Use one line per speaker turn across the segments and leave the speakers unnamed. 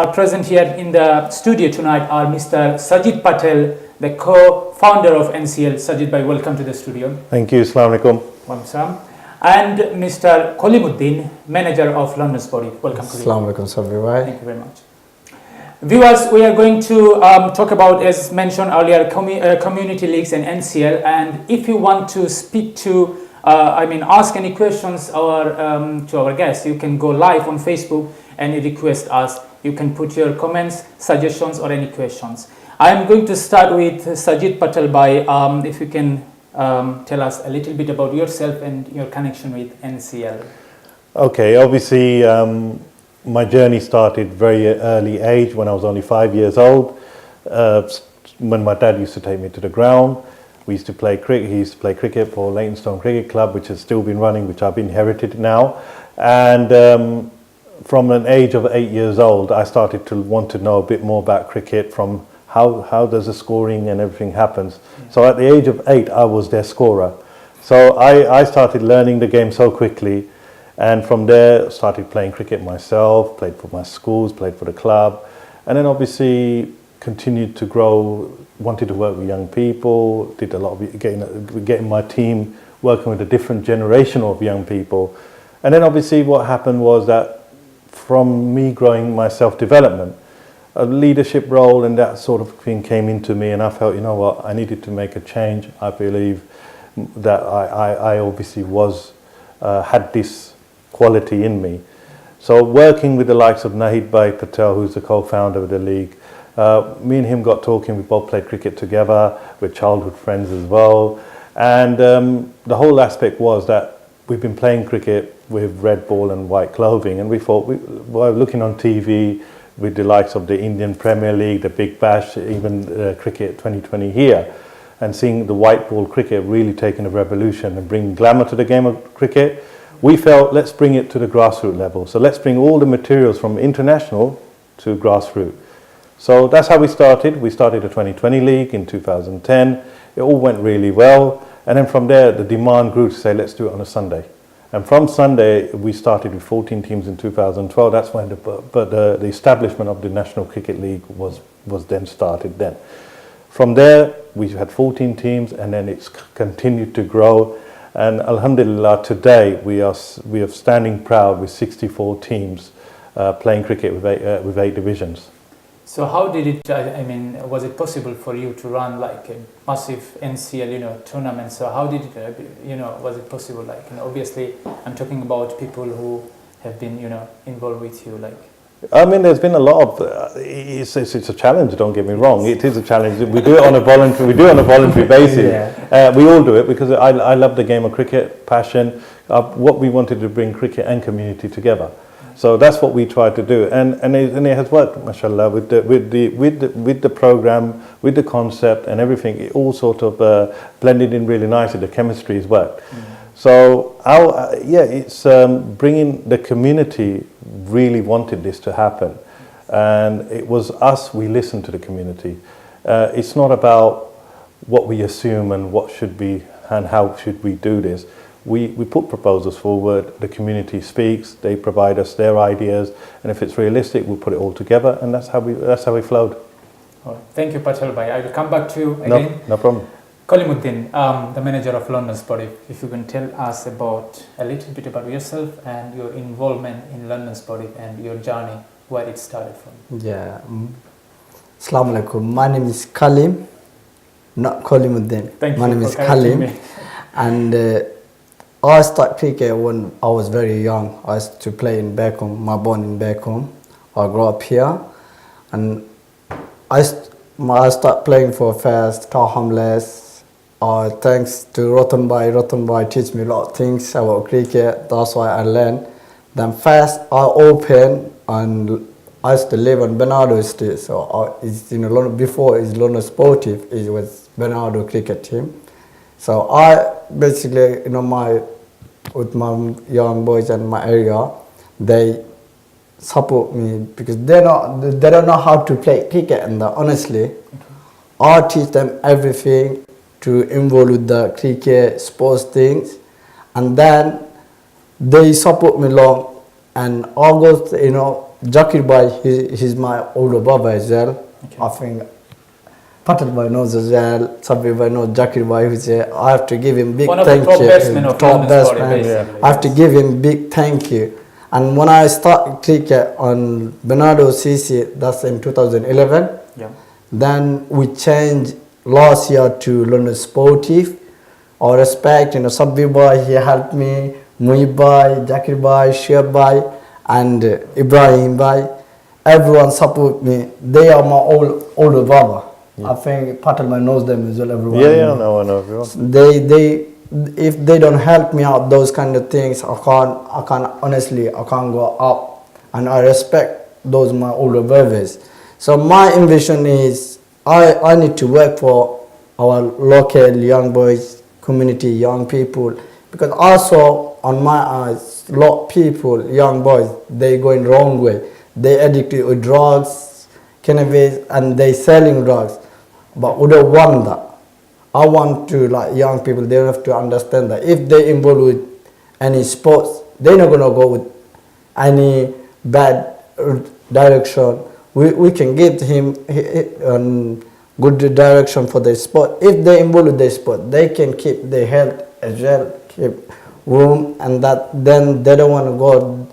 Our present here in the studio tonight are Mr. Sajid Patel, the co-founder of NCL. Sajid bhai, welcome to the studio.
Thank you. Assalamu alaikum.
Welcome. And Mr. Kalim Uddin, manager of London Sportif. Welcome.
Assalamu alaikum, Sabbir.
Thank you very much. Viewers, we are going to talk about, as mentioned earlier, community leagues and NCL. And if you want to speak to, ask any questions to our guests, you can go live on Facebook and request us. You can put your comments, suggestions, or any questions. I am going to start with Sajid Patel bhai. If you can tell us a little bit about yourself and your connection with NCL.
Okay, obviously my journey started very early age when I was only 5 years old. When my dad used to take me to the ground, we used to play cricket. He used to play cricket for Leytonstone Cricket Club, which has still been running, which I've inherited now. And from an age of 8 years old, I started to want to know a bit more about cricket, from how does the scoring and everything happens. So at the age of 8, I was their scorer. So I started learning the game so quickly, and from there started playing cricket myself, played for my schools, played for the club, and then obviously continued to grow, wanted to work with young people, did a lot of getting my team working with a different generation of young people. And then obviously what happened was that from me growing my self-development, a leadership role and that sort of thing came into me, and I felt, you know what, I needed to make a change. I believe that I obviously had this quality in me. So working with the likes of Patel, who's the co-founder of the league, me and him got talking. We both played cricket together. We're childhood friends as well. And the whole aspect was that we've been playing cricket with red ball and white clothing, and we thought, we were looking on TV with the likes of the Indian Premier League, the Big Bash, even Cricket 2020 here, and seeing the white ball cricket really taking a revolution and bringing glamour to the game of cricket. We felt, let's bring it to the grassroots level. So let's bring all the materials from international to grassroots. So that's how we started. We started the 2020 league in 2010. It all went really well. And then from there, the demand grew to say, let's do it on a Sunday. And from Sunday, we started with 14 teams in 2012. That's when the establishment of the National Cricket League was then started then. From there, we had 14 teams, and then it's continued to grow. And alhamdulillah, today we are standing proud with 64 teams playing cricket with 8 divisions.
So how did it, was it possible for you to run like a massive NCL, tournament? So how did it, was it possible? Obviously, I'm talking about people who have been, involved with you,
there's been a lot of, it's a challenge, don't get me wrong. It is a challenge. We do it on a voluntary basis. Yeah. We all do it because I love the game of cricket, passion. What we wanted to bring cricket and community together. So that's what we tried to do, and it has worked, mashallah, with the program, with the concept and everything. It all sort of blended in really nicely. The chemistry has worked. So it's bringing the community really wanted this to happen, and it was us. We listened to the community. It's not about what we assume and what should be and how should we do this. We put proposals forward, the community speaks, they provide us their ideas, and if it's realistic, we'll put it all together, and that's how we flowed.
Right. Thank you, Patel bhai. I will come back to you again.
No problem.
Kalim Uddin, the manager of London Sportif, if you can tell us a little bit about yourself and your involvement in London Sportif and your journey, where it started from.
Yeah. Assalamu alaikum. My name is Kalim, not Kalim Uddin.
Thank you.
My name is Kalim, and I started cricket when I was very young. I used to play in back home. My born in back home. I grew up here, and I started playing for first Cow Hamless. Thanks to Rotan Bhai teach me a lot of things about cricket. That's why I learned. Then first I opened, and I used to live on Bernardo Street. So before it's London Sportif, it was Bernardo cricket team. So I basically, with my young boys in my area, they support me because they don't know how to play cricket, and honestly, I teach them everything to involve with the cricket, sports things, and then they support me long, and August, Zakir Bhai, he's my older brother as well.
Okay.
I think Patel Bhai knows as well. Sabbir Bhai knows Zakir Bhai. I have to give him big
One of
thank
the top
you.
batsmen of
Top
London
batsman.
Sportif, basically.
I have to give him big thank you. And when I started cricket on Bernardo CC, that's in 2011.
Yeah.
Then we changed last year to London Sportif. I respect, Sabbir Bhai, he helped me, Muhib Bhai, Zakir Bhai, Sheikh Bhai, and Ibrahim Bhai. Everyone support me. They are my older brother. I think Patel Bhai knows them as well, everyone.
Yeah, I know everyone.
If they don't help me out, those kind of things, I can't go up. And I respect those my older brothers. So my ambition is, I need to work for our local young boys, community, young people, because also on my eyes, lot of people, young boys, they going wrong way. They addicted with drugs, cannabis, and they selling drugs. But we don't want that. I want to, like young people, they have to understand that if they involved with any sports, they're not gonna go with any bad direction. We can give him good direction for the sport. If they involve with the sport, they can keep their health as well, keep room, and that then they don't want to go.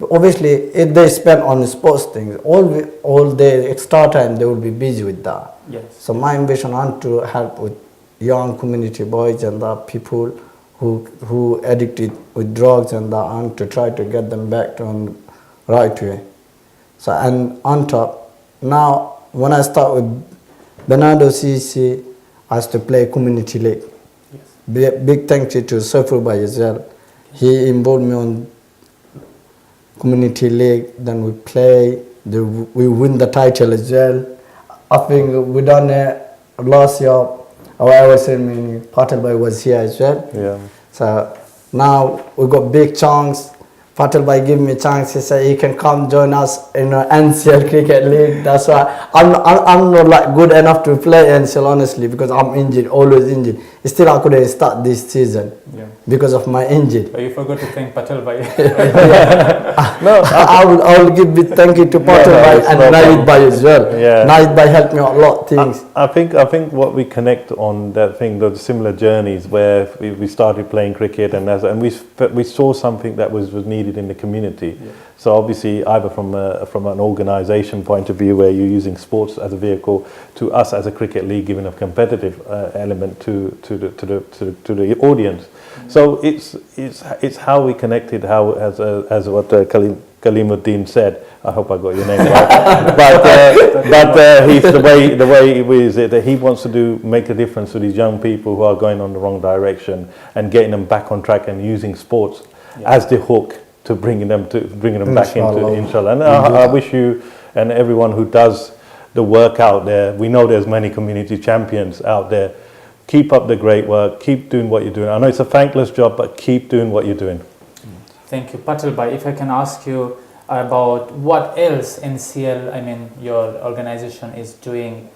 Obviously, if they spend on sports things, all their extra time, they will be busy with that.
Yes.
So my ambition is to help with young community boys and the people who addicted with drugs and that, and to try to get them back to the right way. So, and on top, now when I start with Bernardo CC, I used to play community league.
Yes.
Big thank you to Sabbir Bhai as well. He involved me on community league. Then we play. We win the title as well. I think we done it last year. I was saying Patel Bhai was here as well.
Yeah.
So now we got big chance. Patel Bhai give me a chance. He said he can come join us in the NCL cricket league. That's why I'm not like good enough to play NCL honestly, because I'm injured, always injured. Still I couldn't start this season because of my injury.
But you forgot to thank Patel Bhai.
No, I will give big thank you to Patel Bhai and Naid Bhai as well.
Yeah.
Naid Bhai helped me out a lot of things.
I think what we connect on that thing, those similar journeys where we started playing cricket and we saw something that was needed in the community. Yeah. So obviously, either from an organisation point of view, where you're using sports as a vehicle, to us as a cricket league, giving a competitive element to the audience. Mm-hmm. So it's how we connected, how as what Kalim Uddin said. I hope I got your name right. but he's the way he is it, that he wants to make a difference to these young people who are going on the wrong direction and getting them back on track and using sports as the hook to bringing them back into inshallah. And I wish you and everyone who does the work out there. We know there's many community champions out there. Keep up the great work. Keep doing what you're doing. I know it's a thankless job, but keep doing what you're doing.
Thank you, Patel Bhai. If I can ask you about what else NCL, your organization is doing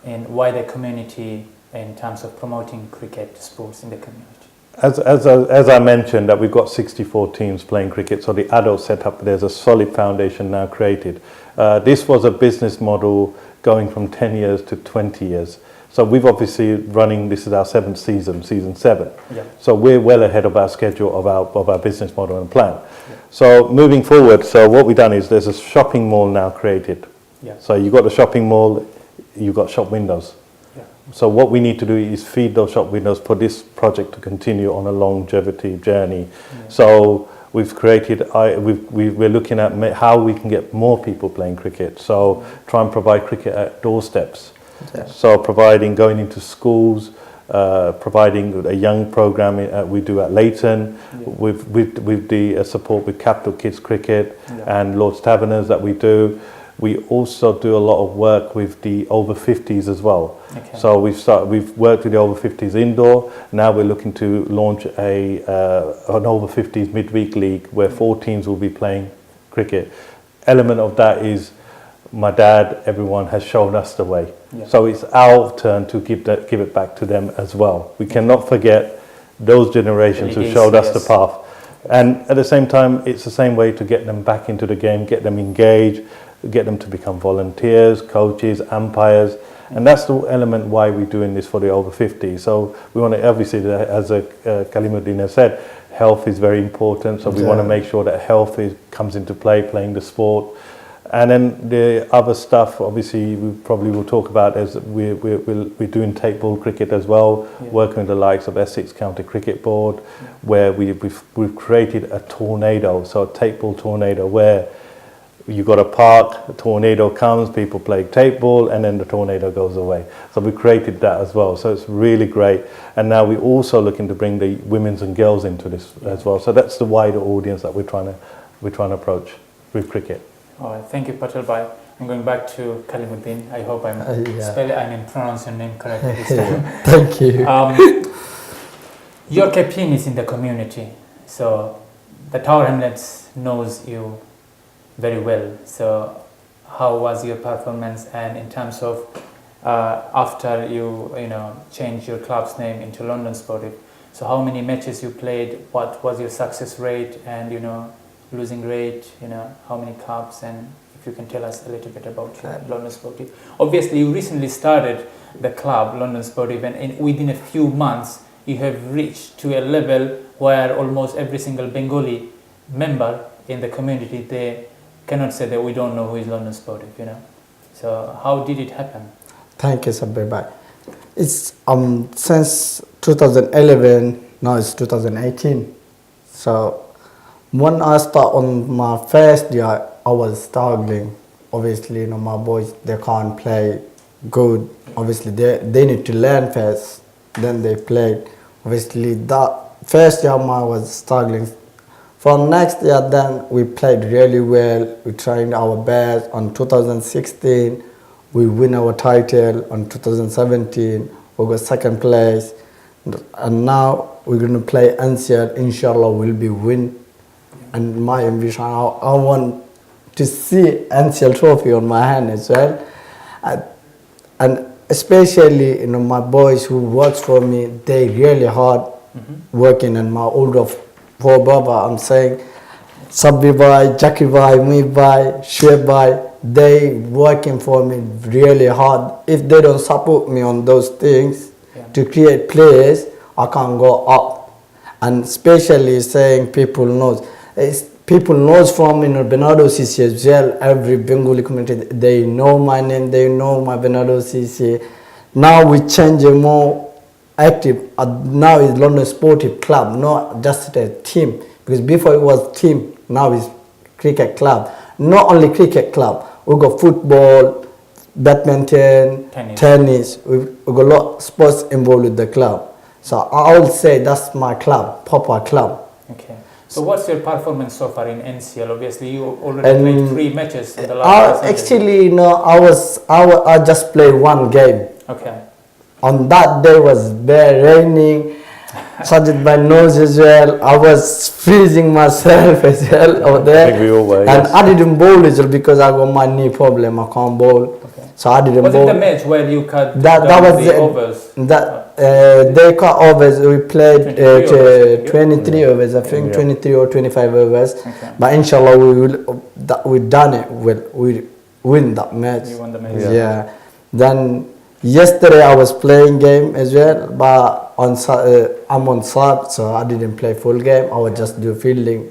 in wider community in terms of promoting cricket sports in the community.
As I mentioned, that we've got 64 teams playing cricket, so the adult setup, there's a solid foundation now created. This was a business model going from 10 years to 20 years. So we've obviously this is our 7th season, season 7. Yeah. So we're well ahead of our schedule of our business model and plan. Yeah. So moving forward, so what we've done is there's a shopping mall now created. Yeah. So you've got the shopping mall, you've got shop windows. So what we need to do is feed those shop windows for this project to continue on a longevity journey. Yeah. So we've created, we're looking at how we can get more people playing cricket. So try and provide cricket at doorsteps. Yeah. So going into schools, providing a young program we do at Leighton, with the support with Capital Kids Cricket and Lord's Taverners that we do. We also do a lot of work with the over 50s as well. Okay. So we've worked with the over 50s indoor. Now we're looking to launch an over 50s midweek league where 4 teams will be playing cricket. Element of that is my dad, everyone has shown us the way. Yeah. So it's our turn to give it back to them as well. We cannot forget those generations who showed us the path. And at the same time, it's the same way to get them back into the game, get them engaged, get them to become volunteers, coaches, umpires. And that's the element why we're doing this for the over 50. So we want to, obviously, as Kalim Uddin has said, health is very important. So we want to make sure that health comes into play, playing the sport. And then the other stuff, obviously, we probably will talk about as we're doing tape ball cricket as well, working with the likes of Essex County Cricket Board, where we've created a tornado, so a tape ball tornado, where you got a park, a tornado comes, people play tape ball, and then the tornado goes away. So we created that as well. So it's really great. And now we're also looking to bring the women's and girls into this as well. So that's the wider audience that we're trying to approach with cricket.
All right, thank you, Patel Bhai. I'm going back to Kalim Uddin. I hope I'm pronouncing your name correctly this time.
Thank you.
Your captain is in the community, so the Tower Hamlets knows you very well. So how was your performance, and in terms of after you changed your club's name into London Sportif, so how many matches you played, what was your success rate, and losing rate, how many cups, and if you can tell us a little bit about your London Sportif. Obviously, you recently started the club, London Sportif, and within a few months, you have reached to a level where almost every single Bengali member in the community, they cannot say that we don't know who is London Sportif, So how did it happen?
Thank you, Sabbir Bhai. It's since 2011, now it's 2018. So when I start on my first year, I was struggling. Obviously, my boys, they can't play good. Obviously, they need to learn first, then they play. Obviously, that first year I was struggling. From next year, then we played really well. We tried our best. On 2016, we win our title. On 2017, we got second place. And now we're going to play NCL. Inshallah, we'll be win. And my ambition, I want to see NCL trophy on my hand as well. And especially, my boys who works for me, they really hard working. And my older four brother, I'm saying, Sabbir Bhai, Jackie Bhai, me Bhai, Shoaib Bhai, they working for me really hard. If they don't support me on those things to create players, I can't go up. And especially saying people knows from Bernardo CC as well. Every Bengali community, they know my name, they know my Bernardo CC. Now we change a more active. Now it's London Sportif Club, not just a team. Because before it was team, now it's cricket club. Not only cricket club, we got football, badminton, tennis. We got a lot of sports involved with the club. So I would say that's my club, proper club.
Okay. So what's your performance so far in NCL? Obviously, you already played 3 matches in the last season.
Actually, no, I just played 1 game.
Okay.
On that day was very raining. Sajid by nose as well. I was freezing myself as well over there.
I think we all were,
and
yes.
I didn't bowl as well because I got my knee problem. I can't bowl.
Okay.
So I didn't bowl.
Was it the match where you cut
that was
the overs?
They cut overs. We played 23 overs. I think 23 or 25 overs.
Okay.
But inshallah we done it. We win that match.
You won the match.
Yeah. Then yesterday I was playing game as well, but I'm on sub, so I didn't play full game. I was just do fielding.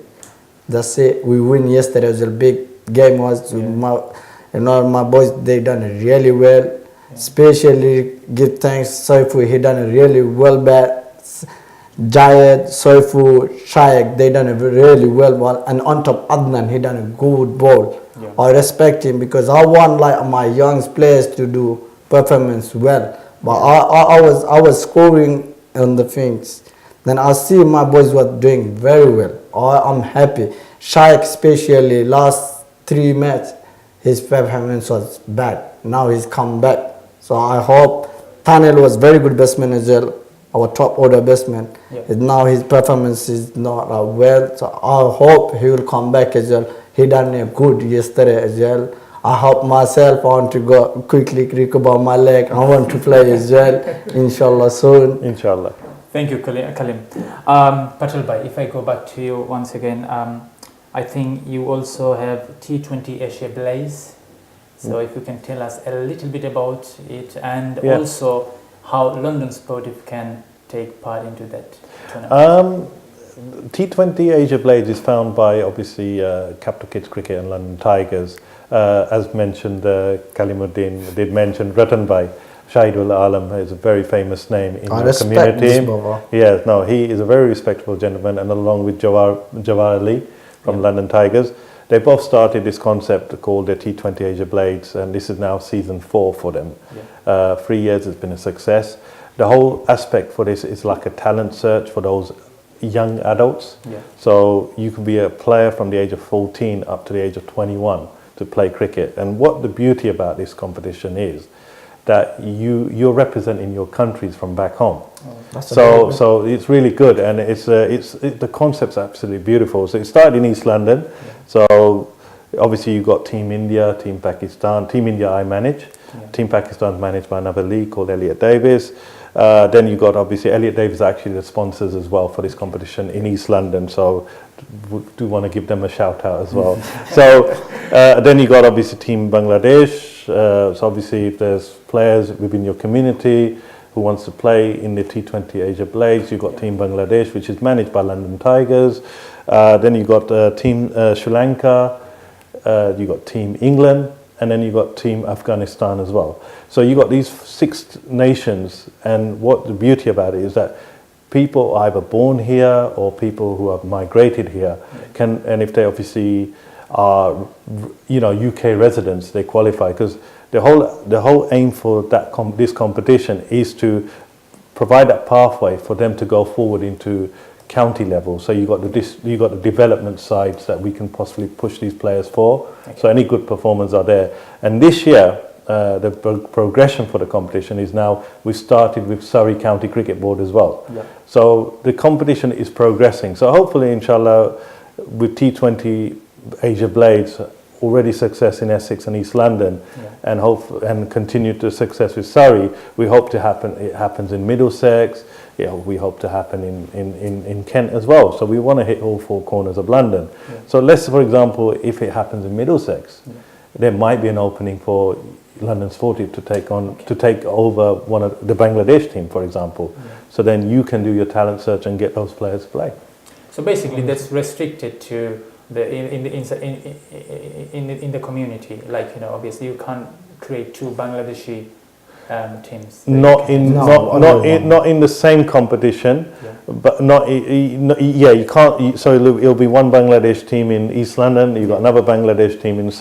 That's it. We win yesterday. It was a big game. My boys, they done it really well. Especially give thanks Soifu. He done it really well. Jayed, Soifu, Shaykh, they done it really well. And on top Adnan, he done a good ball. Yeah. I respect him because I want my young players to do performance well. But I was scoring on the things. Then I see my boys were doing very well. I'm happy. Shaykh especially last 3 matches, his performance was bad. Now he's come back. So I hope Patel was very good batsman as well, our top order batsman. Yeah. Now his performance is not well. So I hope he will come back as well. He done a good yesterday as well. I hope myself I want to go quickly recover my leg. I want to play as well, inshallah soon.
Inshallah.
Thank you, Kalim. Patel bhai, if I go back to you once again, I think you also have T20 Asia Blaze. So if you can tell us a little bit about it, and also how London Sportif can take part into that tournament.
T20 Asia Blades is found by obviously Capital Kids Cricket and London Tigers. As mentioned, Kalim Uddin did mention Ratan Bhai. Shahidul Alam is a very famous name in the community. Yes, no, he is a very respectable gentleman, and along with Jawar Ali from London Tigers, they both started this concept called the T20 Asia Blades, and this is now season 4 for them. 3 years has been a success. The whole aspect for this is like a talent search for those young adults. So you can be a player from the age of 14 up to the age of 21 to play cricket. And what the beauty about this competition is that you're representing your countries from back home. So it's really good, and the concept's absolutely beautiful. So it started in East London. So obviously you've got Team India, Team Pakistan. Team India I manage. Team Pakistan is managed by another league called Elliot Davis. Then you got obviously Elliot Davis are actually the sponsors as well for this competition in East London. So do want to give them a shout out as well. So then you got obviously Team Bangladesh. So obviously if there's players within your community who wants to play in the T20 Asia Blades, you've got Team Bangladesh, which is managed by London Tigers. Then you got Team Sri Lanka. You got Team England. And then you got Team Afghanistan as well. So you got these 6 nations, and what the beauty about it is that people are either born here or people who have migrated here can, and if they obviously are, UK residents, they qualify, because the whole aim for this competition is to provide that pathway for them to go forward into county level. So you got the development sides that we can possibly push these players for. So any good performers are there. And this year, the progression for the competition is now we started with Surrey County Cricket Board as well. So the competition is progressing. So hopefully, inshallah, with T20 Asia Blades, already success in Essex and East London, and continue to success with Surrey, we hope it happens in Middlesex. We hope to happen in Kent as well. So we want to hit all 4 corners of London. So let's, for example, if it happens in Middlesex, there might be an opening for London Sportif to take over one of the Bangladesh team, for example. So then you can do your talent search and get those players to play.
So basically, that's restricted to in the community. Like, obviously you can't create 2 Bangladeshi teams. Not
in the same competition, but you can't. So it'll be one Bangladesh team in East London. You've got another Bangladesh team in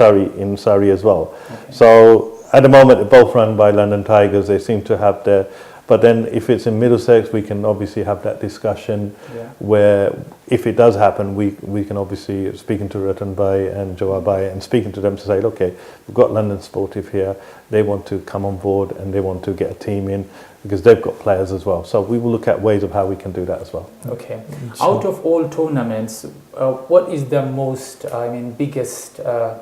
Surrey as well. So at the moment, they're both run by London Tigers. They seem to have their. But then if it's in Middlesex, we can obviously have that discussion where if it does happen, we can obviously speaking to Ratan Bhai and Jawar Bhai and speaking to them to say, okay, we've got London Sportif here. They want to come on board and they want to get a team in because they've got players as well. So we will look at ways of how we can do that as well.
Okay. Out of all tournaments, what is the most, biggest, the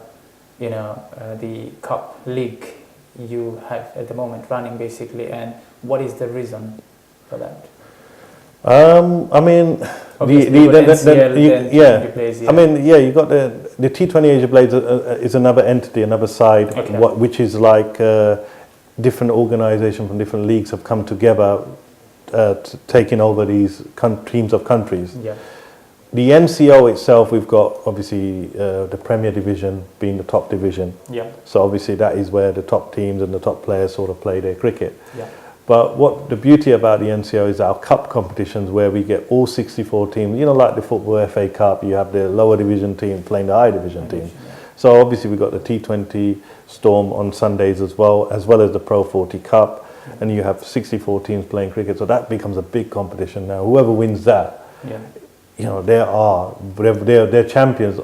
cup league you have at the moment running basically, and what is the reason for that?
You got the T20 Asia Blades is another entity, another side, which is like different organisations from different leagues have come together, taking over these teams of countries. The NCO itself, we've got obviously the Premier Division being the top division. So obviously that is where the top teams and the top players sort of play their cricket. But what the beauty about the NCO is our cup competitions where we get all 64 teams, like the Football FA Cup, you have the lower division team playing the high division team. So obviously we've got the T20 Storm on Sundays as well as the Pro 40 Cup, and you have 64 teams playing cricket. So that becomes a big competition now. Whoever wins that, they're champions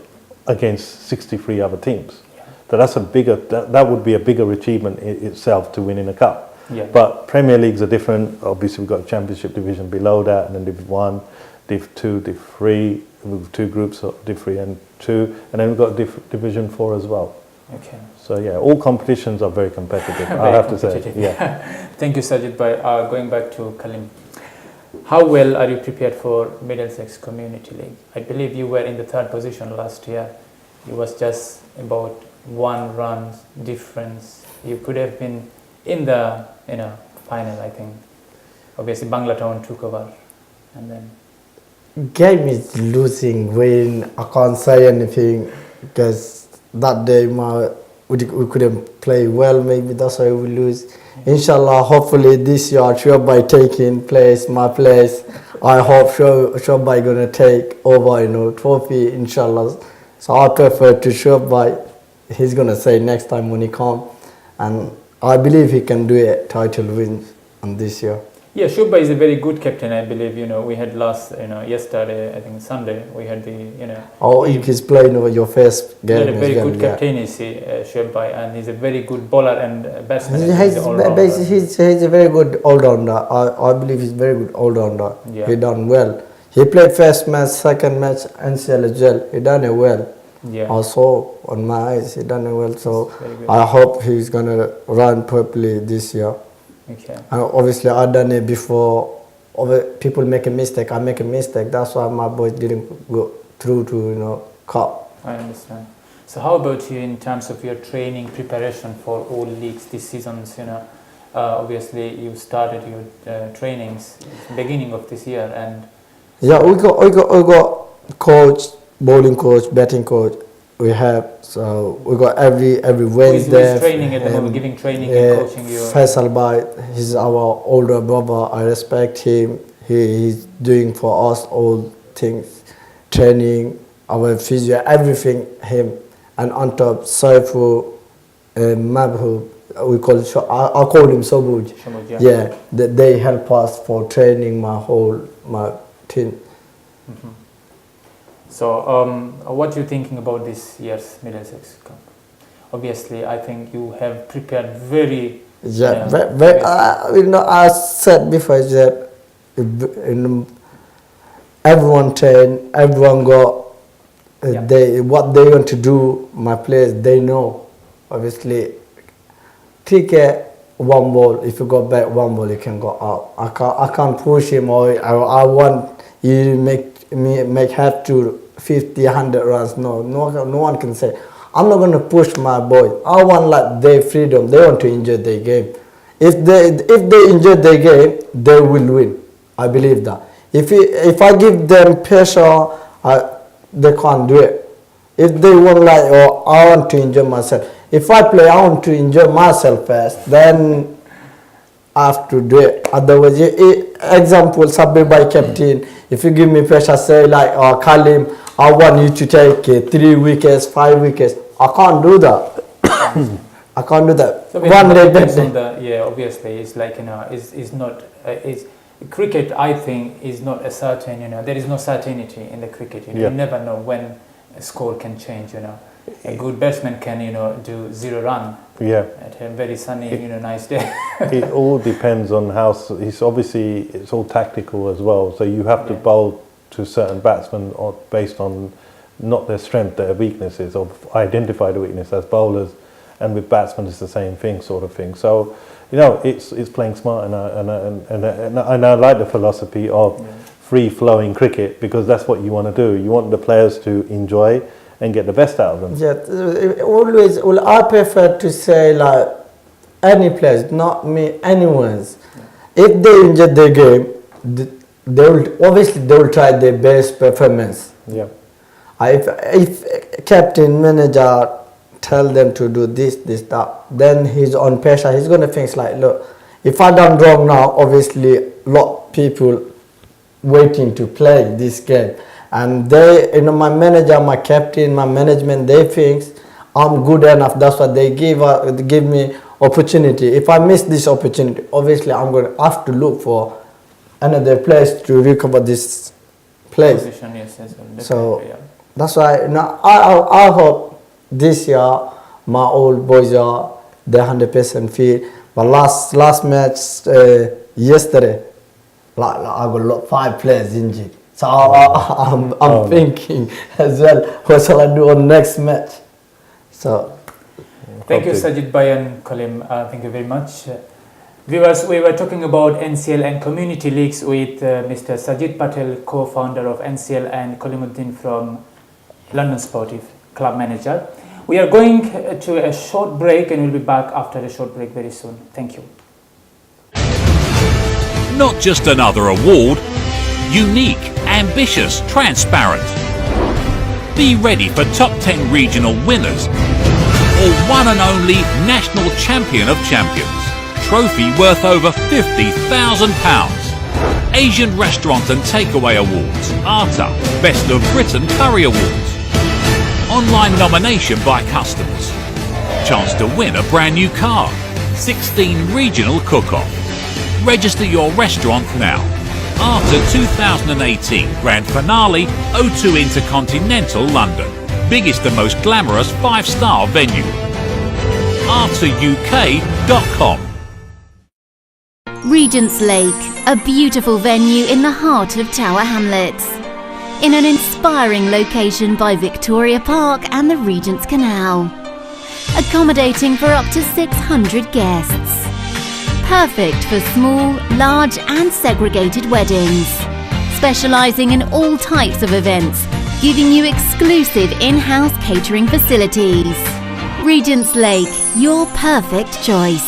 against 63 other teams. So that's that would be a bigger achievement in itself to win in a cup. But Premier Leagues are different. Obviously, we've got a Championship division below that, and then Div 1, Div 2, Div 3, with 2 groups of Div 3 and 2, and then we've got Division 4 as well. So all competitions are very competitive, I have to say.
Thank you, Sajid. By going back to Kalim, how well are you prepared for Middlesex Community League? I believe you were in the third position last year. It was just about 1 run difference. You could have been in the final, I think. Obviously, Banglatown took over, and then
Game is losing, win. I can't say anything because that day we couldn't play well. Maybe that's why we lose. Inshallah, hopefully this year, Shobai taking my place. I hope Shobai gonna take over, trophy. Inshallah. So I prefer to Shobai. He's gonna say next time when he come, and I believe he can do it. Title wins on this year.
yeah, Shubha is a very good captain. I believe we had yesterday, I think Sunday, we had the
Oh, he's playing over your first
he
game.
had a very
as well,
good
yeah.
captaincy, Shubha, and he's a very good bowler and batsman.
He's a very good all-rounder. I believe he's very good all-rounder.
Yeah.
He done well. He played first match, second match, NCL as well. He done it well.
Yeah.
Also, on my eyes, he done it well. So
Very good.
I hope he's gonna run properly this year.
Okay.
And obviously, I done it before. People make a mistake. I make a mistake. That's why my boys didn't go through to cup.
I understand. So how about you in terms of your training preparation for all leagues this season? Obviously you started your trainings beginning of this year, and
Yeah, we got coach, bowling coach, batting coach. We got every Wednesday.
who is training at the moment, giving training and coaching you?
Faisal Bhai, he's our older brother. I respect him. He's doing for us all things, training, our physio, everything. Him, and on top Saifu, Mabhub. I call him Sabuj.
Shamuj,
Yeah, they help us for training my team.
Mm-hmm. So, what are you thinking about this year's Middlesex Cup? Obviously, I think you have prepared very.
I said before that everyone train, everyone got what they want to do. My players, they know. Obviously, cricket, one ball. If you go back one ball, you can go out. I can't push him, or I want you make have to 50, 100 runs. No one can say. I'm not going to push my boy. I want their freedom. They want to enjoy their game. If they enjoy their game, they will win. I believe that. If I give them pressure, they can't do it. If they want I want to enjoy myself. If I play, I want to enjoy myself first. Then I have to do it. Otherwise, example, Sabbir by captain. If you give me pressure, say Kalim, I want you to take 3 wickets, 5 wickets. I can't do that. I can't do that.
So obviously, it's it's not. Cricket, I think, is not a certain. There is no certainty in the cricket. You never know when a score can change. A good batsman can do 0 run.
Yeah.
At a very sunny, nice day.
It all depends on how. It's all tactical as well. So you have to bowl to certain batsmen based on not their strength, their weaknesses, or identify the weakness as bowlers. And with batsmen, it's the same thing, sort of thing. So, it's playing smart, and I like the philosophy of free-flowing cricket, because that's what you want to do. You want the players to enjoy and get the best out of them.
Yeah, always. Well, I prefer to say any players, not me, anyone's. If they enjoy their game, they will try their best performance.
Yeah.
If captain, manager tell them to do this, that, then he's on pressure. He's gonna think look, if I done wrong now, obviously lot of people waiting to play this game. And they, my manager, my captain, my management, they think I'm good enough. That's why they give me opportunity. If I miss this opportunity, obviously I'm going to have to look for another place to recover this place.
Position, yes,
so that's why I hope this year my old boys are 100% fit. But last match yesterday, I got 5 players injured. So I'm thinking as well, what shall I do on next match? So
thank you, Sajid Bhai and Kalim. Thank you very much. Viewers, we were talking about NCL and community leagues with Mr. Sajid Patel, co-founder of NCL, and Kalim Uddin from London Sportif, club manager. We are going to a short break and we'll be back after a short break very soon. Thank you.
Not just another award, unique, ambitious, transparent. Be ready for top 10 regional winners or one and only national champion of champions. Trophy worth over £50,000. Asian Restaurant and Takeaway Awards, ARTA, Best of Britain Curry Awards. Online nomination by customers. Chance to win a brand new car. 16 regional cook-off. Register your restaurant now. ARTA 2018 Grand Finale, O2 Intercontinental London. Biggest and most glamorous 5-star venue. artauk.com.
Regent's Lake, a beautiful venue in the heart of Tower Hamlets. In an inspiring location by Victoria Park and the Regent's Canal. Accommodating for up to 600 guests. Perfect for small, large and segregated weddings. Specialising in all types of events, giving you exclusive in-house catering facilities. Regent's Lake, your perfect choice.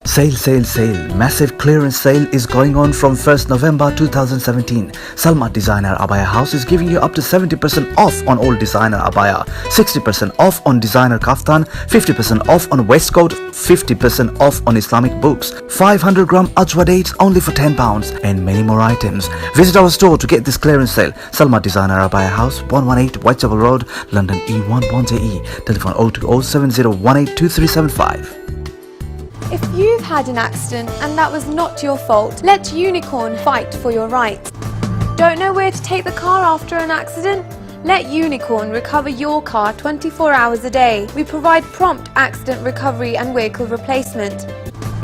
Sale, sale, sale. Massive clearance sale is going on from 1st November 2017. Salma Designer Abaya House is giving you up to 70% off on all designer abaya, 60% off on designer kaftan, 50% off on waistcoat, 50% off on Islamic books, 500 gram ajwa dates only for £10 and many more items. Visit our store to get this clearance sale. Salma Designer Abaya House, 118 Whitechapel Road, London E11JE. Telephone 02070182375.
If you've had an accident and that was not your fault, let Unicorn fight for your rights. Don't know where to take the car after an accident? Let Unicorn recover your car 24 hours a day. We provide prompt accident recovery and vehicle replacement.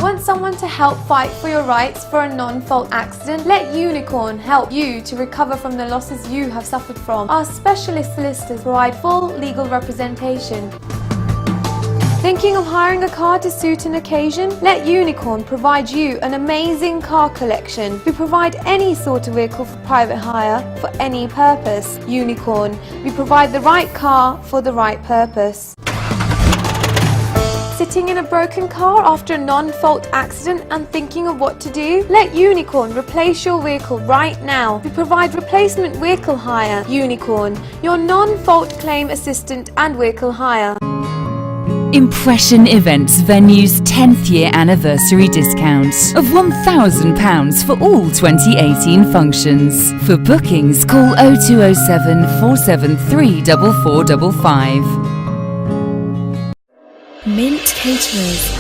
Want someone to help fight for your rights for a non-fault accident? Let Unicorn help you to recover from the losses you have suffered from. Our specialist solicitors provide full legal representation. Thinking of hiring a car to suit an occasion? Let Unicorn provide you an amazing car collection. We provide any sort of vehicle for private hire for any purpose. Unicorn, we provide the right car for the right purpose. Sitting in a broken car after a non-fault accident and thinking of what to do? Let Unicorn replace your vehicle right now. We provide replacement vehicle hire. Unicorn, your non-fault claim assistant and vehicle hire.
Impression Events Venue's 10th year anniversary discounts of £1,000 for all 2018 functions. For bookings, call 0207 473 4455.
Mint Caterers.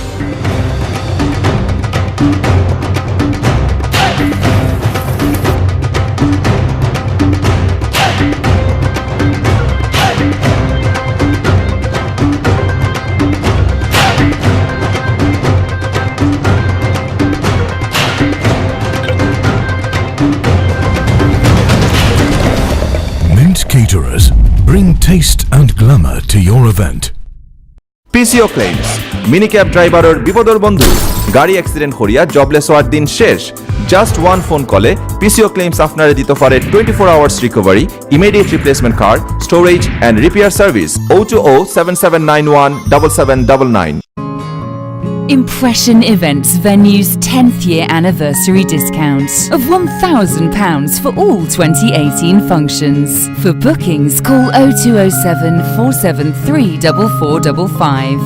Caterers bring taste and glamour to your event.
PCO Claims মিনিক্যাব ড্রাইভারের বিপদর বন্ধু গাড়ি accident করিয়া jobless হওয়ার দিন শেষ just one phone কলে PCO Claims আপনারে দিতে পারে 24 hours recovery immediate replacement car storage and repair service 02077917799.
Impression Events Venue's 10th year anniversary discounts of £1,000 for all 2018 functions. For bookings, call 0207 473 4455.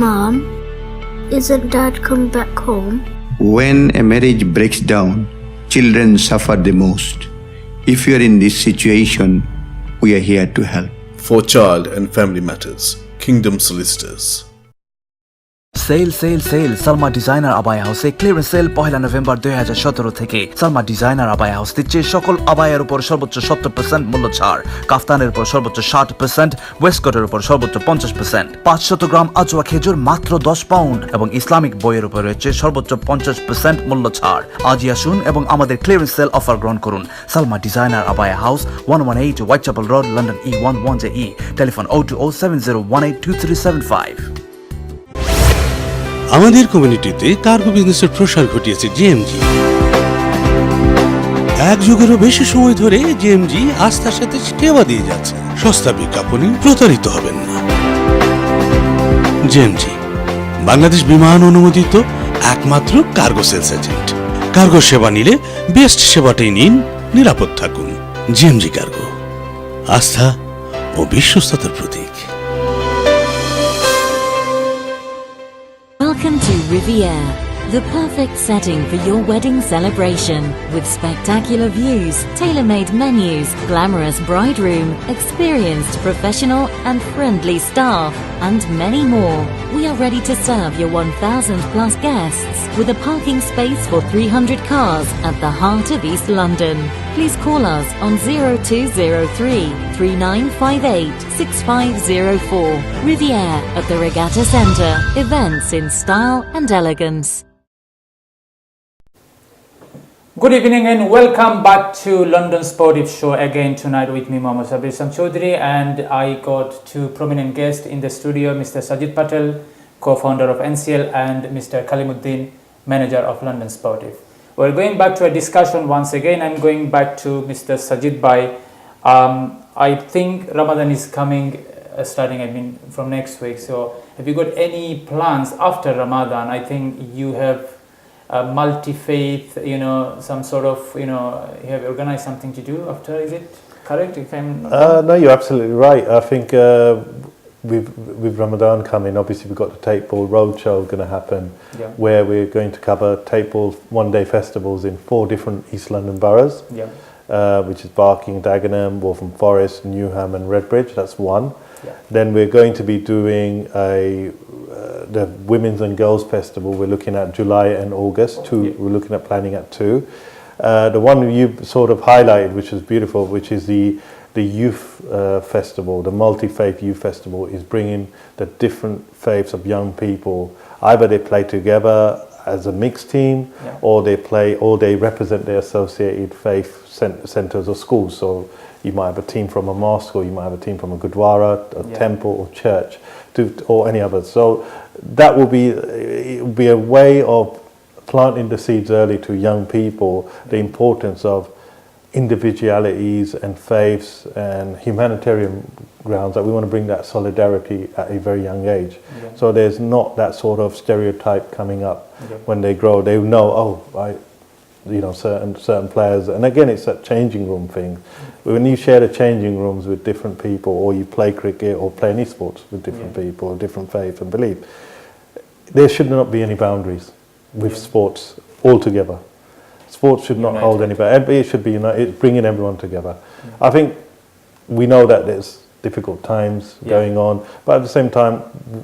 Mom, isn't Dad come back home?
When a marriage breaks down, children suffer the most. If you are in this situation, we are here to help.
For child and family matters, Kingdom Solicitors.
Sale Salma designer আবায়া হাউসে clearance sale 1 November 2017 থেকে। Salma designer abaya house দিচ্ছে সকল আবায়ার উপর সর্বোচ্চ 70% মূল্য ছাড়, কাফতানের উপর সর্বোচ্চ 60%, ওয়েস্টকোটের উপর সর্বোচ্চ 50%, 500 গ্রাম আজওয়া খেজুর মাত্র 10 পাউন্ড এবং ইসলামিক বইয়ের উপর রয়েছে সর্বোচ্চ 50% মূল্য ছাড়। আজই আসুন এবং আমাদের ক্লিয়ারেন্স সেল অফার গ্রহণ করুন। Salma designer abaya house, 118 Whitechapel road, London E11JE। Telephone 02070182375।
আমাদের কমিউনিটিতে কার্গো বিজনেসের প্রসার ঘটিয়েছে জিএমজি। এক যুগেরও বেশি সময় ধরে জিএমজি আস্থার সাথে সেবা দিয়ে যাচ্ছে। সস্তা বিজ্ঞাপনে প্রতারিত হবেন না। জিএমজি বাংলাদেশ বিমান অনুমোদিত একমাত্র কার্গো সেলস এজেন্ট। কার্গো সেবা নিলে বেস্ট সেবাটাই নিন, নিরাপদ থাকুন। জিএমজি কার্গো, আস্থা ও বিশ্বস্ততার প্রতীক।
Welcome to Riviera, the perfect setting for your wedding celebration, with spectacular views, tailor-made menus, glamorous bride room, experienced professional and friendly staff, and many more. We are ready to serve your 1,000 plus guests with a parking space for 300 cars at the heart of East London. Please call us on 0203 3958 6504. Riviera at the Regatta Centre. Events in style and elegance.
Good evening and welcome back to London Sportif show again tonight with me, Mohammad Sabbir Chaudhry, and I got two prominent guests in the studio, Mr. Sajid Patel, co-founder of NCL, and Mr. Kalim Uddin, manager of London Sportif. We're going back to a discussion once again. I'm going back to Mr. Sajid Bhai. I think Ramadan is coming, starting from next week. So have you got any plans after Ramadan? I think you have multi-faith, some sort of, you have organized something to do after, is it correct? If I'm
no, you're absolutely right. I think with Ramadan coming, obviously we've got the Tape Ball Roadshow going to happen, where we're going to cover Tape Ball one-day festivals in 4 different East London boroughs, which is Barking, Dagenham, Waltham Forest, Newham and Redbridge. That's one. Then we're going to be doing the Women's and Girls Festival. We're looking at July and August. We're looking at planning at 2. The one you sort of highlighted, which is beautiful, which is the youth festival, the multi-faith youth festival, is bringing the different faiths of young people. Either they play together as a mixed team, or they represent their associated faith centres or schools. So you might have a team from a mosque, or you might have a team from a gurdwara, a temple or church, or any others. So that will be a way of planting the seeds early to young people, the importance of individualities and faiths and humanitarian grounds, that we want to bring that solidarity at a very young age. So there's not that sort of stereotype coming up when they grow. They know, certain players, and again it's that changing room thing. When you share the changing rooms with different people, or you play cricket or play any sports with different people, different faith and belief, there should not be any boundaries with sports altogether. Sports should not hold any boundaries. It should be united, bringing everyone together. I think we know that there's difficult times going on, but at the same time,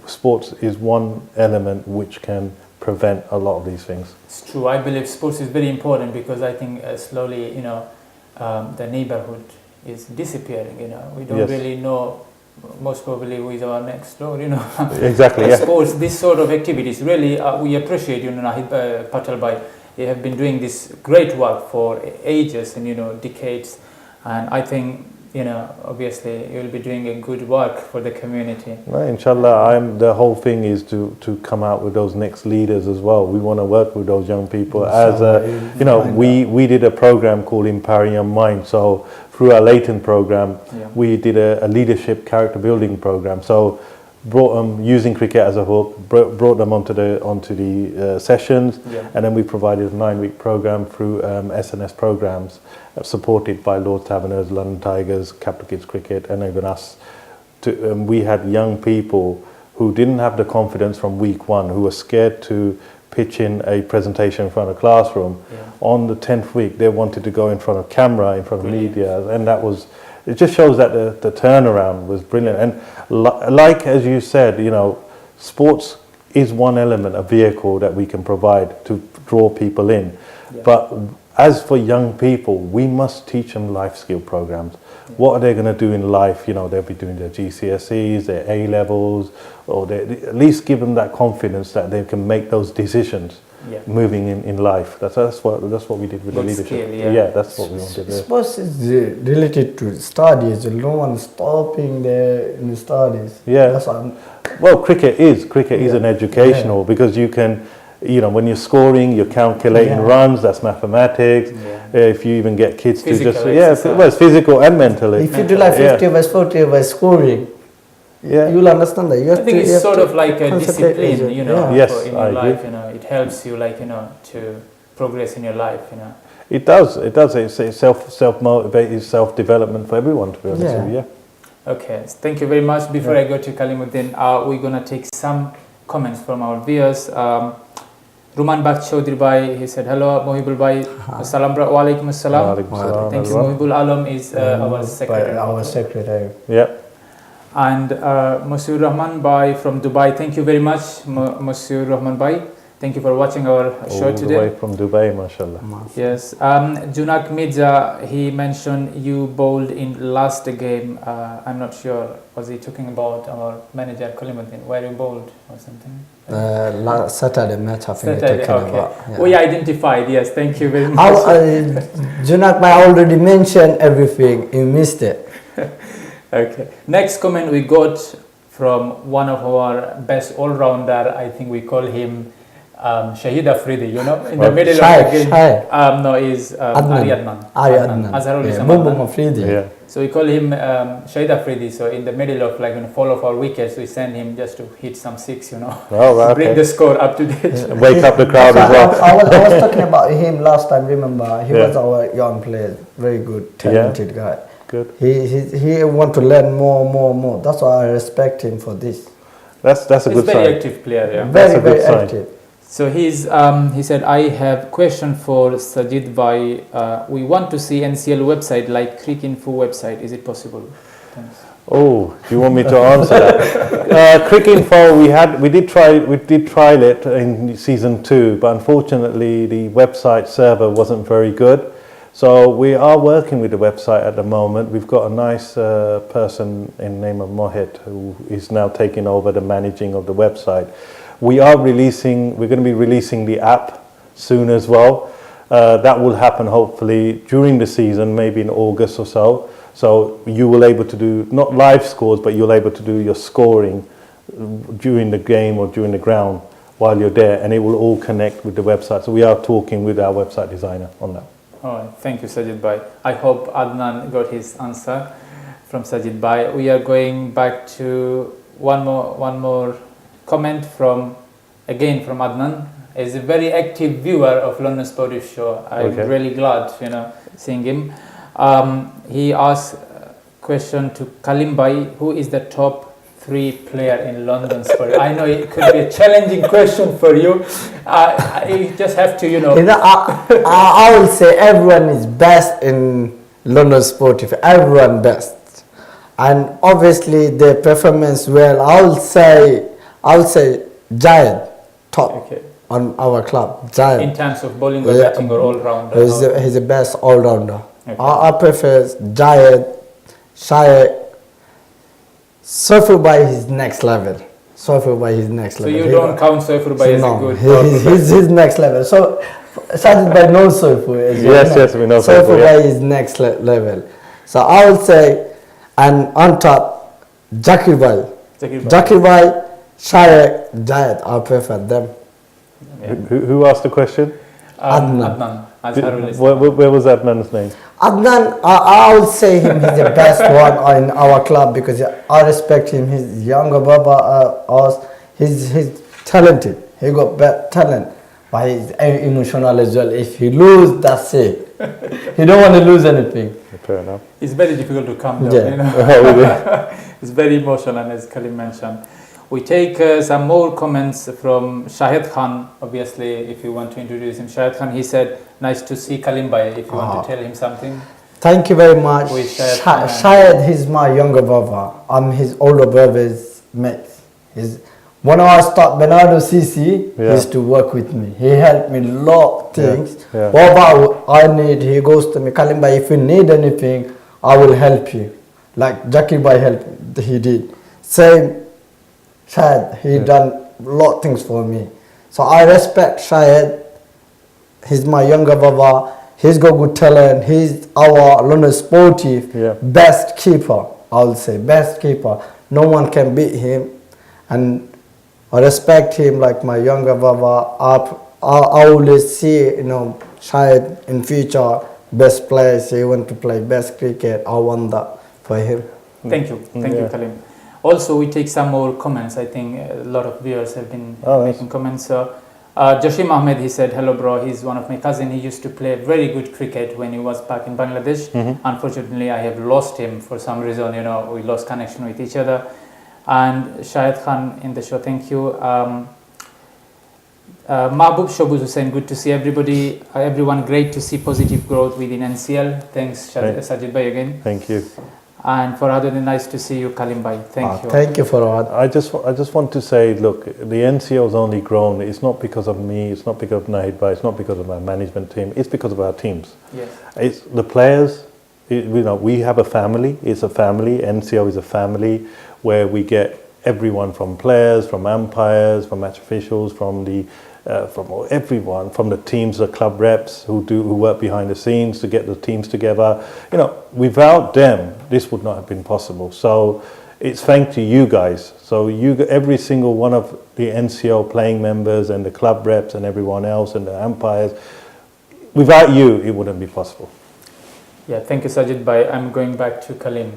sports is one element which can prevent a lot of these things.
It's true. I believe sports is very important, because I think slowly, the neighborhood is disappearing. We don't really know, most probably, who is our next door.
Exactly.
Sports, this sort of activities, really, we appreciate. Patel Bhai, they have been doing this great work for ages and decades, and I think obviously you'll be doing a good work for the community.
Right, inshallah, the whole thing is to come out with those next leaders as well. We want to work with those young people. As we did a program called Empowering Young Minds. So through our Leighton program, we did a leadership character building program. So brought them using cricket as a hook, brought them onto the sessions, and then we provided a 9-week program through SNS programs, supported by Lord Taverners, London Tigers, Capital Kids Cricket, and even us. We had young people who didn't have the confidence from week 1, who were scared to pitch in a presentation in front of a classroom. On the 10th week, they wanted to go in front of camera, in front of media, and that was it just shows that the turnaround was brilliant. And like as you said, sports is one element, a vehicle that we can provide to draw people in. But as for young people, we must teach them life skill programs. What are they going to do in life? You know, they'll be doing their GCSEs, their A levels, or at least give them that confidence that they can make those decisions moving in life. That's what we did with the leadership.
Skill,
that's what we wanted to do.
Sports is related to studies. No one stopping the studies. That's what
well, cricket is an educational because you can, you know, when you're scoring, you're calculating runs. That's mathematics. If you even get kids
physical
to just well, it's physical and mentally.
If you do like 50 overs, 40 overs scoring, you'll understand that.
I think it's sort of like a discipline, you know, in your life.
Agree.
You know, it helps you, like, you know, to progress in your life. You know,
it does. It's self-motivated, self-development for everyone, to be honest with you.
Okay, thank you very much. Before I go to Kalim Uddin, we're gonna take some comments from our viewers. Ruman Bak Chaudhry Bhai, he said, hello Mohibul Bhai, Assalam Walaikum Assalam. Thanks. Mohibul Alam is our secretary.
Our secretary.
And Masur Rahman Bhai from Dubai, thank you very much, Masur Rahman Bhai. Thank you for watching our show today.
All the way from Dubai, mashallah.
Yes. Junak Mirza, he mentioned you bowled in last game. I'm not sure. Was he talking about our manager Kalim Uddin? Where you bowled or something?
Last Saturday match, I think.
Saturday, okay. We identified. Yes. Thank you very much.
Junak, I already mentioned everything. You missed it.
Okay. Next comment we got from one of our best all-rounder. I think we call him Shahid Afridi, you know, in the middle of the game. No, is Adnan. Azharul Islam
Afridi.
So we call him Shahid Afridi. So in the middle of, like, fall of our wickets, we send him just to hit some six, you know, to bring the score up to date.
Wake up the crowd as well.
I was talking about him last time. Remember, he was our young player, very good, talented guy.
Good.
He want to learn more. That's why I respect him for this.
That's a good sign.
He's a very active player. Yeah.
Very active.
So he said, I have question for Sajid Bhai. We want to see NCL website like Cricinfo website. Is it possible? Thanks.
Oh, do you want me to answer that? Cricinfo, we did trial it in season 2, but unfortunately the website server wasn't very good. So we are working with the website at the moment. We've got a nice person in the name of Mohit who is now taking over the managing of the website. We're going to be releasing the app soon as well. That will happen hopefully during the season, maybe in August or so. So you will able to do, not live scores, but you'll able to do your scoring during the game or during the ground while you're there, and it will all connect with the website. So we are talking with our website designer on that.
All right, thank you, Sajid Bhai. I hope Adnan got his answer from Sajid Bhai. We are going back to one more comment from Adnan. He's a very active viewer of London Sportif show. I'm really glad, seeing him. He asked a question to Kalim Bhai, who is the top 3 player in London Sportif? I know it could be a challenging question for you. You just have to,
I will say everyone is best in London Sportif. Everyone best, and obviously their performance well. I will say Giant top on our club. Giant
in terms of bowling or batting or all rounder.
He's the best all rounder. I prefer Giant, Shire. Surfer by his next level. So you
don't count Surfer by as a good.
He's next level. So Sajid by knows Surfer.
Yes, we know
Surfer by his next level. So I would say, and on top, Zakir Bhai, Shire, Jayat. I prefer them.
Yeah. Who asked the question?
Adnan.
Where was Adnan's name?
Adnan, I would say he's the best one in our club because I respect him. He's younger brother us. He's talented. He got talent, but he's emotional as well. If he lose, that's it. He don't want to lose anything.
Fair enough.
It's very difficult to calm down. It's very emotional, as Kalim mentioned. We take some more comments from Shahid Khan. Obviously, if you want to introduce him, Shahid Khan, he said, nice to see Kalim Bhai, if you want to tell him something.
Thank you very much. Shahid, he's my younger brother. I'm his older brother's mate. When I start Bernardo CC, he used to work with me. He helped me a lot of things. Whatever I need, he goes to me, Kalim, if you need anything, I will help you. Like Jakir Bhai helped, he did. Same Shahid, he done a lot of things for me. So I respect Shahid. He's my younger brother. He's got good talent. He's our London Sportif best keeper, I would say, best keeper. No one can beat him. And I respect him like my younger brother. I always see, Shahid in future, best players. He want to play best cricket. I want that for him.
Thank you. Thank you, Kalim. Also, we take some more comments. I think a lot of viewers have been making comments. So, Jashim Ahmed, he said, hello bro, he's one of my cousin. He used to play very good cricket when he was back in Bangladesh. Unfortunately, I have lost him for some reason, we lost connection with each other. And Shahid Khan in the show, thank you. Mahbub Shobuz Hussain, good to see everybody, everyone, great to see positive growth within NCL. Thanks, Sajid Bhai again.
Thank you.
And for other than nice to see you, Kalim Bhai. Thank you.
Thank you for that.
I just want to say, look, the NCL has only grown. It's not because of me. It's not because of Nahid Bhai. It's not because of our management team. It's because of our teams.
Yes.
It's the players. We have a family. It's a family. NCL is a family where we get everyone from players, from umpires, from match officials, from everyone, from the teams, the club reps who work behind the scenes to get the teams together. Without them, this would not have been possible. So it's thanks to you guys. So every single one of the NCL playing members and the club reps and everyone else and the umpires, without you, it wouldn't be possible.
Yeah, thank you, Sajid Bhai. I'm going back to Kalim.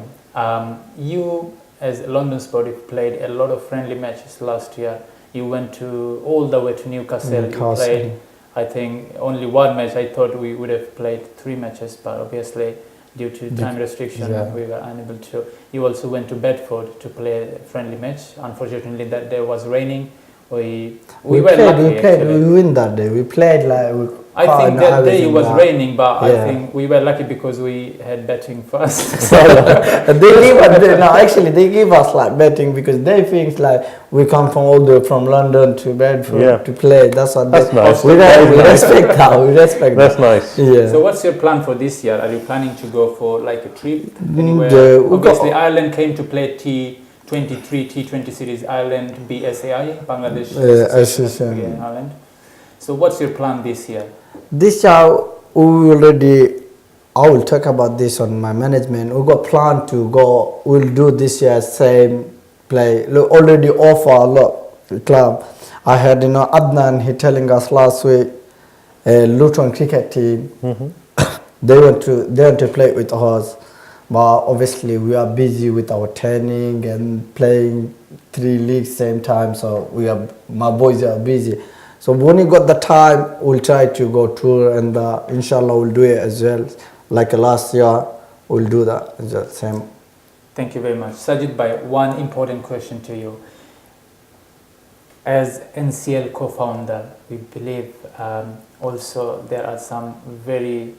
You, as London Sportif, played a lot of friendly matches last year. You went all the way to Newcastle. You played, I think, only one match. I thought we would have played 3 matches, but obviously due to time restriction, we were unable to. You also went to Bedford to play a friendly match. Unfortunately, that day was raining. We were lucky.
We win that day. We played like.
I think that day it was raining, but I think we were lucky because we had betting first.
They give us like betting because they think like we come from all the way from London to Bedford to play. That's
nice.
We respect that. We respect
that's
that.
Nice.
Yeah.
So what's your plan for this year? Are you planning to go for like a trip anywhere? Obviously, Ireland came to play T23, T20 series. Ireland, BSAI, Bangladesh, Ireland. So what's your plan this year?
This year, I will talk about this on my management. We got plan to go, we'll do this year same play. Already offer a lot club. I heard, Adnan, he telling us last week, Luton cricket team, they want to play with us. But obviously we are busy with our training and playing 3 leagues same time. So my boys are busy. So when we got the time, we'll try to go tour and inshallah we'll do it as well. Like last year, we'll do that as well, same.
Thank you very much. Sajid Bhai, one important question to you. As NCL co-founder, we believe also there are some very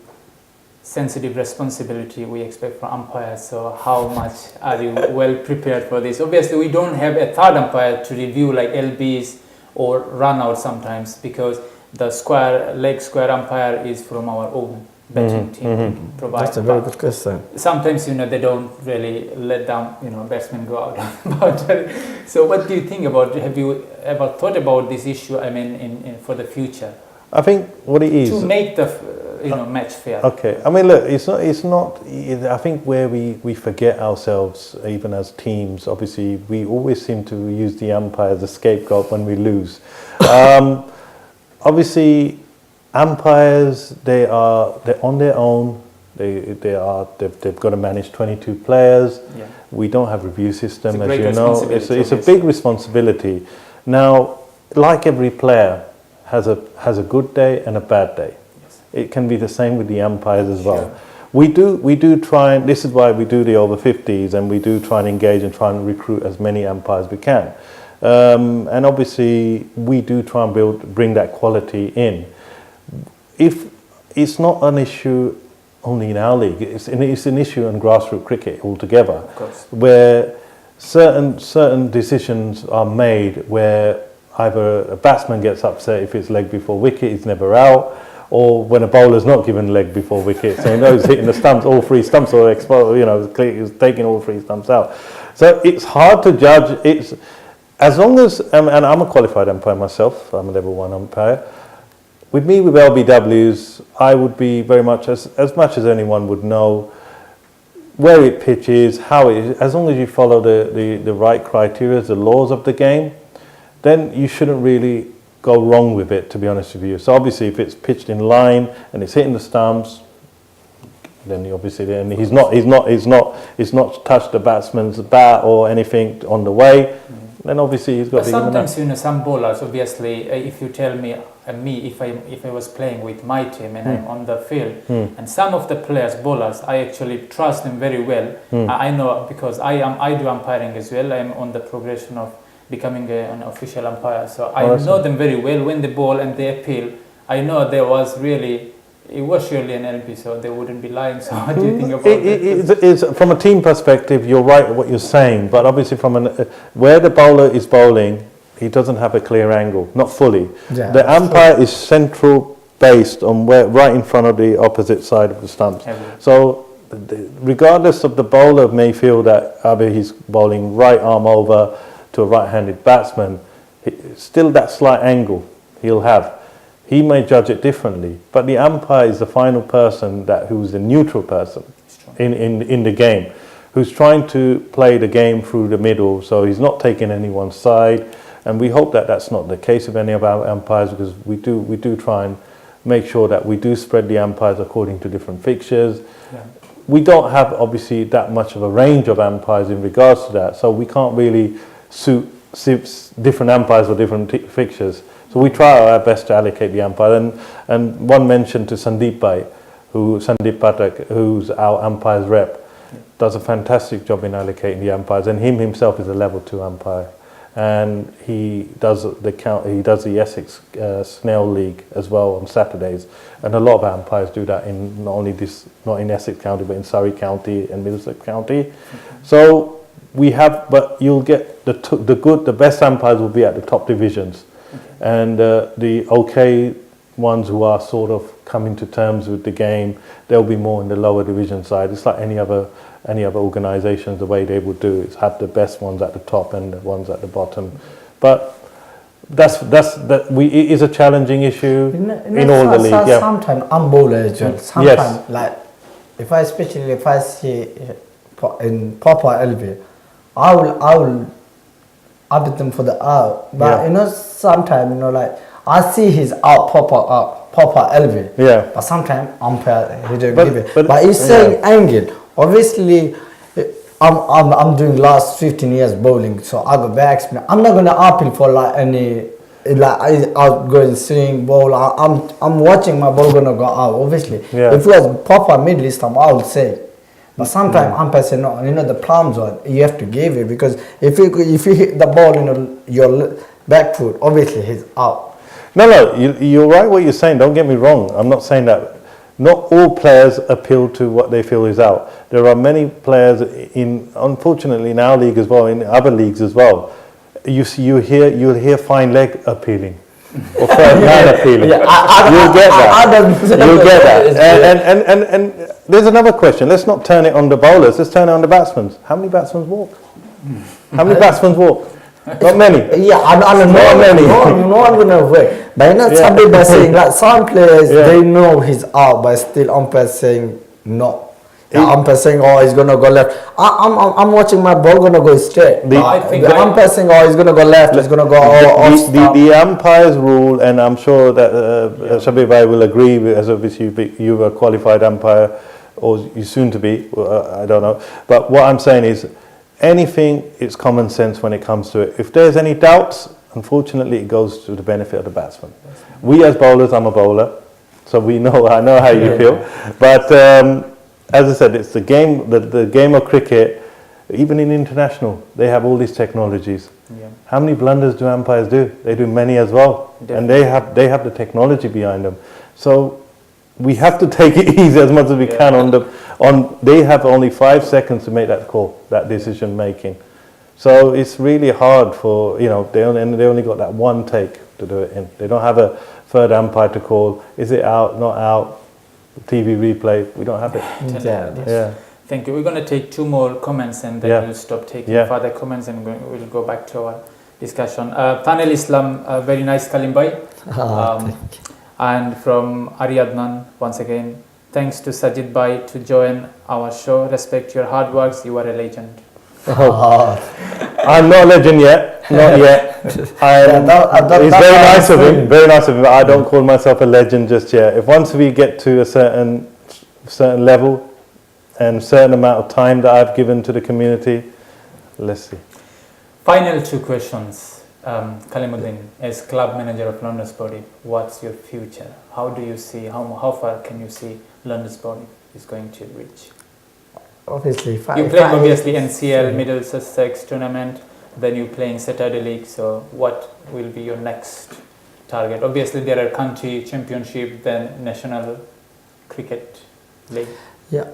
sensitive responsibility we expect from umpires. So how much are you well prepared for this? Obviously, we don't have a third umpire to review like LBs or run out sometimes because the leg square umpire is from our own betting team.
That's a very good question.
Sometimes they don't really let down batsmen go out. So what do you think about? Have you ever thought about this issue? I mean, for the future.
I think what it is
to make the match fair.
Okay, I mean, look, it's not. I think where we forget ourselves, even as teams. Obviously, we always seem to use the umpire as a scapegoat when we lose. Obviously, umpires they're on their own. They've got to manage 22 players. Yeah. We don't have review system, as you know. It's a big responsibility. Now, like every player has a good day and a bad day. It can be the same with the umpires as well. Sure. We do try, and this is why we do the over 50s, and we do try and engage and try and recruit as many umpires as we can. And obviously, we do try and bring that quality in. If it's not an issue only in our league, it's an issue in grassroots cricket altogether, where certain decisions are made where either a batsman gets upset if it's leg before wicket, he's never out, or when a bowler's not given leg before wicket, so he knows he's hitting the stumps, all three stumps, or he's taking all three stumps out. So it's hard to judge. It's as long as, and I'm a qualified umpire myself, I'm a level 1 umpire. With me, with LBWs, I would be very much, as much as anyone would know, where it pitches, how it is, as long as you follow the right criteria, the laws of the game, then you shouldn't really go wrong with it, to be honest with you. So obviously if it's pitched in line and it's hitting the stumps, then he's not touched the batsman's bat or anything on the way, then obviously he's got to
sometimes, some bowlers, obviously, if you tell me, if I was playing with my team and I'm on the field, and some of the players, bowlers, I actually trust them very well. I know, because I do umpiring as well. I'm on the progression of becoming an official umpire, so I know them very well. When they bowl and they appeal, I know it was surely an LB, so they wouldn't be lying. So what do you think about
it? From a team perspective, you're right what you're saying, but obviously where the bowler is bowling, he doesn't have a clear angle, not fully. Yeah, the umpire is central based on right in front of the opposite side of the stumps. So regardless of the bowler may feel that either he's bowling right arm over to a right-handed batsman, still that slight angle he'll have. He may judge it differently, but the umpire is the final person who's the neutral person in the game, who's trying to play the game through the middle, so he's not taking anyone's side. And we hope that that's not the case of any of our umpires, because we do try and make sure that we do spread the umpires according to different fixtures. Yeah. We don't have obviously that much of a range of umpires in regards to that, so we can't really suit different umpires for different fixtures. So we try our best to allocate the umpire. And one mention to Sandeep Patel, who's our umpires rep, does a fantastic job in allocating the umpires, and himself is a level 2 umpire. And he does the Essex Snail League as well on Saturdays, and a lot of umpires do that in not in Essex County, but in Surrey County and Middlesex County. So but you'll get the best umpires will be at the top divisions, and the okay ones who are sort of coming to terms with the game, they'll be more in the lower division side. It's like any other organisations, the way they would do is have the best ones at the top and the ones at the bottom. But it is a challenging issue in all the leagues. Yeah.
Sometimes I'm bowler as well. Sometimes, like if I see in proper LB, I will update them for the out. But sometimes like I see his out proper LB. Yeah. But sometimes umpire he don't give it. But he's saying angle. Obviously, I'm doing last 15 years bowling, so I go back. I'm not gonna appeal for outgoing swing ball. I'm watching my ball gonna go out. Obviously, if it was proper middle stump, I would say. But sometimes umpire say no. The palms on, you have to give it, because if you hit the ball your back foot, obviously he's out.
No, you're right what you're saying. Don't get me wrong. I'm not saying that. Not all players appeal to what they feel is out. There are many players unfortunately in our league as well, in other leagues as well. You'll hear fine leg appealing or third man appealing. You'll get that. And there's another question. Let's not turn it on the bowlers. Let's turn it on the batsmen. How many batsmen walk? How many batsmen walk? Not many.
Yeah, I don't know. Not many. No one will know where. But somebody by saying like some players they know he's out, but still umpire saying no. The umpire saying he's gonna go left. I'm watching my ball gonna go straight. The umpire saying he's gonna go left. He's gonna go off.
The umpire's rule, and I'm sure that Sabbir bhai will agree with, as obviously you are a qualified umpire, or you soon to be. I don't know. But what I'm saying is, anything is common sense when it comes to it. If there's any doubts, unfortunately, it goes to the benefit of the batsman. We as bowlers, I'm a bowler, so I know how you feel. But as I said, it's the game, the game of cricket. Even in international, they have all these technologies. Yeah. How many blunders do umpires do? They do many as well, and they have the technology behind them. So we have to take it easy as much as we can on they have only 5 seconds to make that call, that decision making. So it's really hard for, they only got that one take to do it in. They don't have a third umpire to call, is it out, not out, TV replay, we don't have it.
Yeah. Thank you. We're going to take 2 more comments and then we'll stop taking further comments and we'll go back to our discussion. Tanel Islam, very nice Kalim bhai. And from Ariadnan, once again, thanks to Sajid bhai to join our show. Respect your hard works. You are a legend.
I'm not a legend yet. Not yet. It's very nice of him. Very nice of him. I don't call myself a legend just yet. If once we get to a certain level and certain amount of time that I've given to the community, let's see.
Final 2 questions. Kalim Uddin, as club manager of London Sportif, what's your future? How do you see, how far can you see London Sportif is going to reach?
Obviously,
you played obviously NCL, Middle Sussex tournament, then you playing Saturday League, so what will be your next target? Obviously there are country championship, then national cricket league.
Yeah,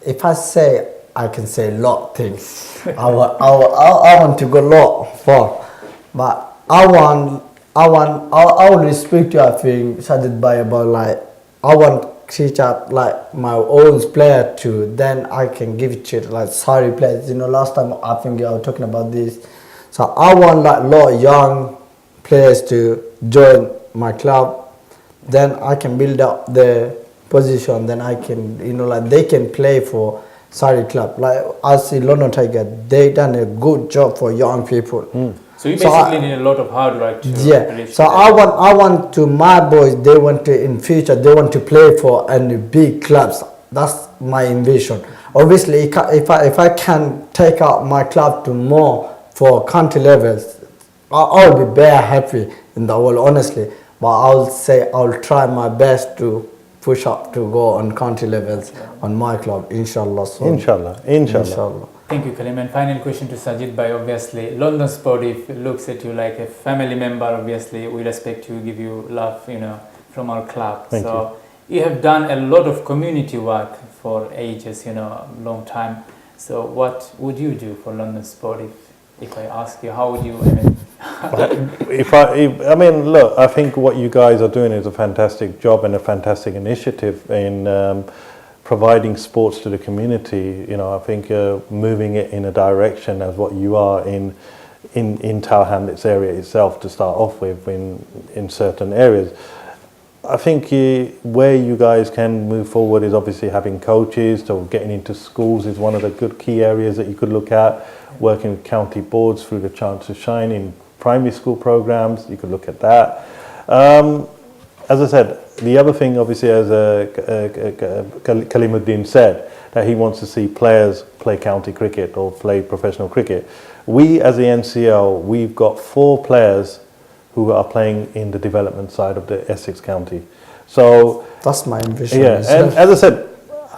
if I say, I can say a lot of things. I want to go a lot far, but I will respect you. I think Sajid bhai about like I want teach up like my own player too. Then I can give it to like sorry players. Last time I think I was talking about this. So I want like a lot of young players to join my club. Then I can build up the position. Then I can like they can play for Surrey club. Like I see London Tiger, they done a good job for young people.
So you basically need a lot of hard work to
reach. So I want to my boys. They want to in future. They want to play for any big clubs. That's my ambition. Obviously, if I can take out my club to more for country levels, I'll be very happy in the world, honestly. But I'll say I'll try my best to push up to go on country levels on my club, inshallah. So,
Inshallah.
Thank you, Kalim. And final question to Sajid bhai. Obviously, London Sportif looks at you like a family member. Obviously, we respect you, give you love, from our club.
Thank you.
You have done a lot of community work for ages, long time. So what would you do for London Sportif? If I ask you, how would you?
Look, I think what you guys are doing is a fantastic job and a fantastic initiative in providing sports to the community. I think moving it in a direction as what you are in Tower Hamlets area itself to start off with in certain areas. I think where you guys can move forward is obviously having coaches, so getting into schools is one of the good key areas that you could look at, working with county boards through the Chance to Shine in primary school programs, you could look at that. As I said, the other thing obviously, as Kalim Uddin said, that he wants to see players play county cricket or play professional cricket. We as the NCL, we've got 4 players who are playing in the development side of the Essex County. So
that's my ambition.
Yeah, and as I said,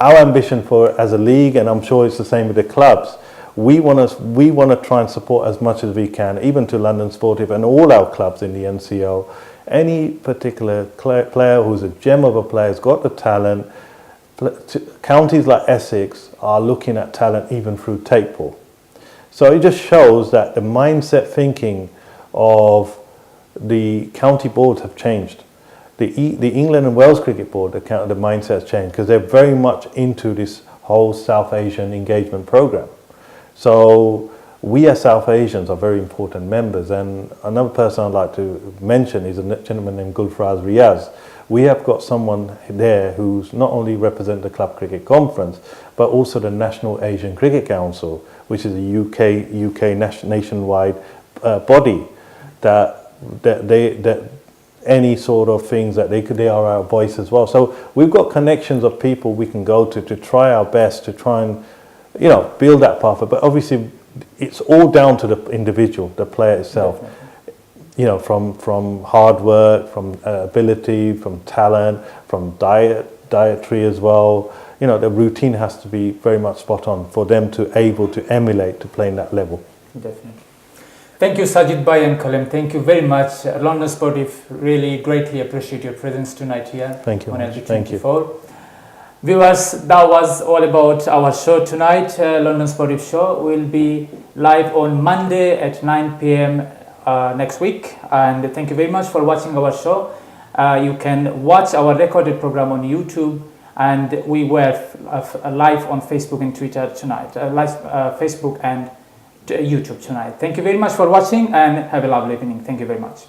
our ambition as a league, and I'm sure it's the same with the clubs, we want to try and support as much as we can, even to London Sportif and all our clubs in the NCL. Any particular player who's a gem of a player, has got the talent. Counties like Essex are looking at talent even through take pool. So it just shows that the mindset thinking of the county boards have changed. The England and Wales Cricket Board, the mindset has changed because they're very much into this whole South Asian engagement program. So we as South Asians are very important members. And another person I'd like to mention is a gentleman named Gulfraz Riaz. We have got someone there who's not only represent the Club Cricket Conference, but also the National Asian Cricket Council, which is a UK nationwide body that any sort of things that they are our voice as well. So we've got connections of people we can go to try our best to try and build that path. But obviously it's all down to the individual, the player itself. Definitely. From hard work, from ability, from talent, from dietary as well. The routine has to be very much spot on for them to able to emulate to play in that level.
Definitely. Thank you, Sajid bhai and Kalim. Thank you very much. London Sportif really greatly appreciate your presence tonight here.
Thank you.
On LG24. Viewers, that was all about our show tonight. London Sportif Show will be live on Monday at 9 p.m. Next week. And thank you very much for watching our show. You can watch our recorded program on YouTube, and we were live on Facebook and Twitter tonight. Live Facebook and YouTube tonight. Thank you very much for watching, and have a lovely evening. Thank you very much.